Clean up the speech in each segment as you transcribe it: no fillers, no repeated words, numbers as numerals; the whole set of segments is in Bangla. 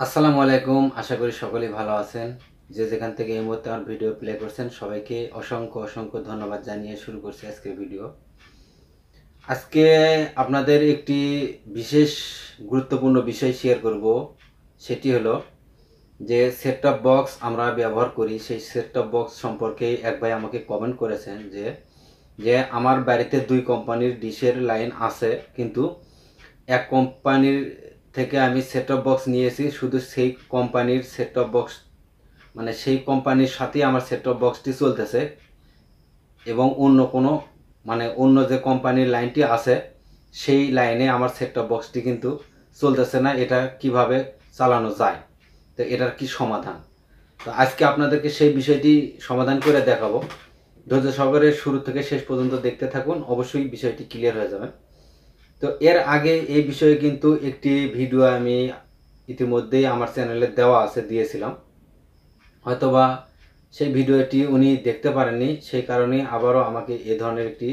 আসসালামু আলাইকুম। আশা করি সকলেই ভালো আছেন। যে যেখান থেকে এই মুহূর্তে আমার ভিডিও প্লে করছেন সবাইকে অসংখ্য ধন্যবাদ জানিয়ে শুরু করছি আজকের ভিডিও। আজকে আপনাদের একটি বিশেষ গুরুত্বপূর্ণ বিষয় শেয়ার করব। সেটি হলো যে সেট টপ বক্স আমরা ব্যবহার করি, সেই সেট টপ বক্স সম্পর্কে এক ভাই আমাকে কমেন্ট করেছেন যে আমার বাড়িতে দুই কোম্পানির ডিশের লাইন আছে, কিন্তু এক কোম্পানির থেকে আমি সেট টপ বক্স নিয়েছি, শুধু সেই কোম্পানির সেট টপ বক্স মানে সেই কোম্পানির সাথেই আমার সেট টপ বক্সটি চলতেছে এবং অন্য যে কোম্পানির লাইনটি আছে সেই লাইনে আমার সেট টপ বক্সটি কিন্তু চলতেছে না। এটা কিভাবে চালানো যায়, তো এটার কি সমাধান? তো আজকে আপনাদেরকে সেই বিষয়টি সমাধান করে দেখাবো। ধৈর্য সহকারে শুরু থেকে শেষ পর্যন্ত দেখতে থাকুন, অবশ্যই বিষয়টি ক্লিয়ার হয়ে যাবে। তো এর আগে এই বিষয়ে কিন্তু একটি ভিডিও আমি ইতিমধ্যেই আমার চ্যানেলে দিয়েছিলাম, হয়তোবা সেই ভিডিওটি উনি দেখতে পারেননি, সেই কারণে আবারও আমাকে এ ধরনের একটি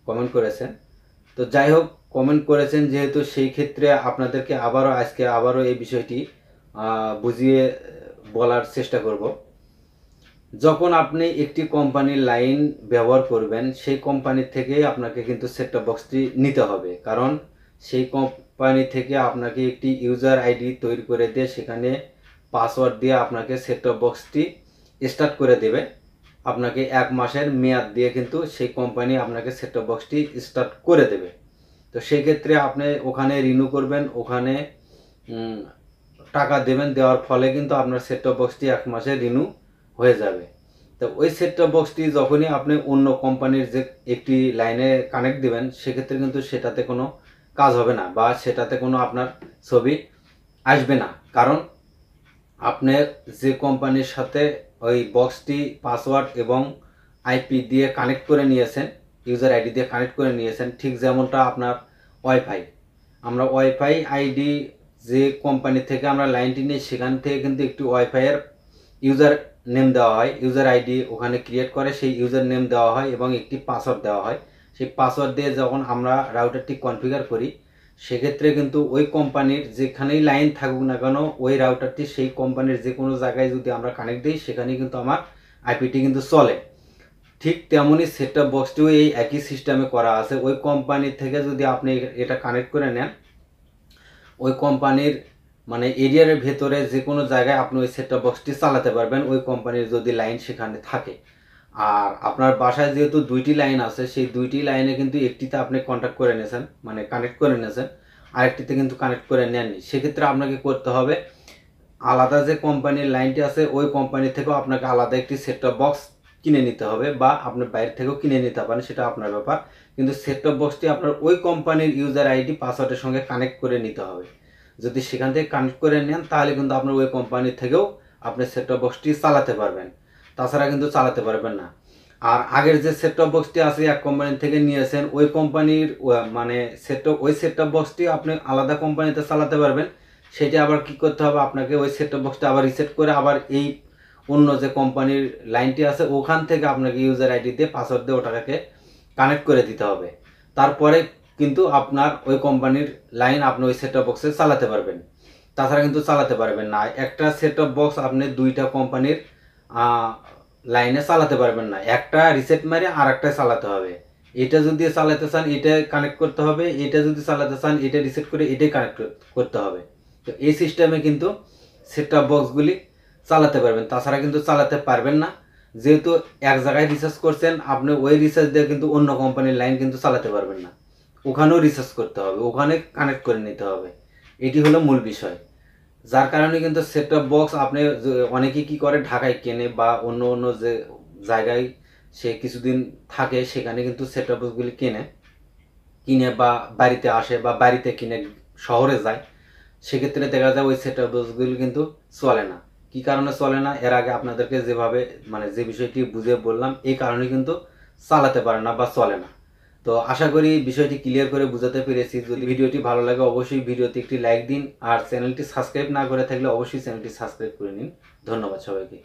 কমেন্ট করেছেন। তো যাই হোক, কমেন্ট করেছেন যেহেতু, সেই ক্ষেত্রে আপনাদেরকে আবারও এই বিষয়টি বুঝিয়ে বলার চেষ্টা করব। যখন আপনি একটি কোম্পানির লাইন ব্যবহার করবেন, সেই কোম্পানি থেকে আপনাকে কিন্তু সেট টপ বক্সটি নিতে হবে, কারণ সেই কোম্পানি থেকে আপনাকে একটি ইউজার আইডি তৈরি করে দিয়ে সেখানে পাসওয়ার্ড দিয়ে আপনাকে সেট টপ বক্সটি স্টার্ট করে দেবে। আপনাকে 1 মাসের মেয়াদ দিয়ে কিন্তু সেই কোম্পানি আপনাকে সেট টপ বক্সটি স্টার্ট করে দেবে। তো সেই ক্ষেত্রে আপনি ওখানে রিনিউ করবেন, ওখানে টাকা দেবেন, দেওয়ার ফলে কিন্তু আপনার সেট টপ বক্সটি 1 মাসে রিনিউ হয়ে যাবে। তো ওই সেট টপ বক্সটি যখনই আপনি অন্য কোম্পানির যে একটি লাইনে কানেক্ট দিবেন, সেক্ষেত্রে কিন্তু সেটাতে কোনো কাজ হবে না বা সেটাতে কোনো আপনার ছবি আসবে না, কারণ আপনি যে কোম্পানির সাথে ওই বক্সটি পাসওয়ার্ড এবং আইপি দিয়ে কানেক্ট করে নিয়েছেন, ইউজার আইডি দিয়ে কানেক্ট করে নিয়েছেন, ঠিক যেমনটা আপনার ওয়াইফাই, আমরা ওয়াইফাই আইডি যে কোম্পানি থেকে আমরা লাইনটি নিই, সেখান থেকে কিন্তু একটি ওয়াইফাইয়ের ইউজার নেম দেওয়া হয়, ইউজার আইডি ওখানে ক্রিয়েট করে সেই ইউজার নেম দেওয়া হয় এবং একটি পাসওয়ার্ড দেওয়া হয়। সেই পাসওয়ার্ড দিয়ে যখন আমরা রাউটারটি কনফিগার করি, সেক্ষেত্রে কিন্তু ওই কোম্পানির যেখানেই লাইন থাকুক না কেন, ওই রাউটারটি সেই কোম্পানির যে কোনো জায়গায় যদি আমরা কানেক্ট দিই, সেখানে কিন্তু আমার আইপিটি কিন্তু চলে। ঠিক তেমনই সেট টপ বক্সটিও এই একই সিস্টেমে করা আছে। ওই কোম্পানি থেকে যদি আপনি এটা কানেক্ট করে নেন, ওই কোম্পানির এরিয়ার ভেতরে যে কোনো জায়গায় আপনি ওই সেট টপ বক্সটি চালাতে পারবেন, ওই কোম্পানির যদি লাইন সেখানে থাকে। আর আপনার বাসায় যেহেতু দুইটি লাইন আছে, সেই দুইটি লাইনে কিন্তু একটিতে আপনি কন্ট্যাক্ট করে নিয়েছেন, কানেক্ট করে নিয়েছেন, আরেকটিতে কিন্তু কানেক্ট করে নেননি। সেক্ষেত্রে আপনাকে করতে হবে, আলাদা যে কোম্পানির লাইনটি আছে ওই কোম্পানি থেকেও আপনাকে আলাদা একটি সেট টপ বক্স কিনে নিতে হবে, বা আপনি বাইরে থেকেও কিনে নিতে পারেন, সেটা আপনার ব্যাপার। কিন্তু সেট টপ বক্সটি আপনার ওই কোম্পানির ইউজার আইডি পাসওয়ার্ডের সঙ্গে কানেক্ট করে নিতে হবে। যদি সেখান থেকে কানেক্ট করে নেন, তাহলে কিন্তু আপনার ওই কোম্পানি থেকেও আপনি সেট টপ বক্সটি চালাতে পারবেন, তাছাড়া কিন্তু চালাতে পারবেন না। আর আগের যে সেট টপ বক্সটি আছে এক কোম্পানি থেকে নিয়েছেন, ওই কোম্পানির ওই সেট টপ বক্সটি আপনি আলাদা কোম্পানিতে চালাতে পারবেন। সেটা আবার কি করতে হবে, আপনাকে ওই সেট টপ বক্সটা আবার রিসেট করে আবার এই অন্য যে কোম্পানির লাইনটি আছে ওখান থেকে আপনাকে ইউজার আইডি দিয়ে পাসওয়ার্ড দিয়ে ওটাকে কানেক্ট করে দিতে হবে। তারপরে কিন্তু আপনার ওই কোম্পানির লাইন আপনি ওই সেট টপ বক্সে চালাতে পারবেন, তাছাড়া কিন্তু চালাতে পারবেন না। একটা সেট টপ বক্স আপনি দুইটা কোম্পানির লাইনে চালাতে পারবেন না, একটা রিসেট মেরে আর একটা চালাতে হবে। এটা যদি চালাতে চান এটা কানেক্ট করতে হবে, এটা যদি চালাতে চান এটা রিসেট করে এটাই কানেক্ট করতে হবে। তো এই সিস্টেমে কিন্তু সেট টপ বক্সগুলি চালাতে পারবেন, তাছাড়া কিন্তু চালাতে পারবেন না। যেহেতু এক জায়গায় রিচার্জ করছেন, আপনি ওই রিচার্জ দিয়ে কিন্তু অন্য কোম্পানির লাইন কিন্তু চালাতে পারবেন না, ওখানেও রিচার্জ করতে হবে, ওখানে কানেক্ট করে নিতে হবে। এটি হলো মূল বিষয়, যার কারণে কিন্তু সেট টপ বক্স আপনি অনেকে কি করে ঢাকায় কেনে বা অন্য অন্য যে জায়গায় সে কিছুদিন থাকে, সেখানে কিন্তু সেট টপ বক্সগুলি কিনে বা বাড়িতে আসে বা বাড়িতে কিনে শহরে যায়, সেক্ষেত্রে দেখা যায় ওই সেট টপ বক্সগুলি কিন্তু চলে না। কি কারণে চলে না, এর আগে আপনাদেরকে যেভাবে যে বিষয়টি বুঝে বললাম, এই কারণে কিন্তু চালাতে পারে না বা চলে না। তো আশা করি বিষয়টি ক্লিয়ার করে বুঝাতে পেরেছি। যদি ভিডিওটি ভালো লাগে অবশ্যই ভিডিওতে একটি লাইক দিন, আর চ্যানেলটি সাবস্ক্রাইব না করে থাকলে অবশ্যই চ্যানেলটি সাবস্ক্রাইব করে নিন। ধন্যবাদ সবাইকে।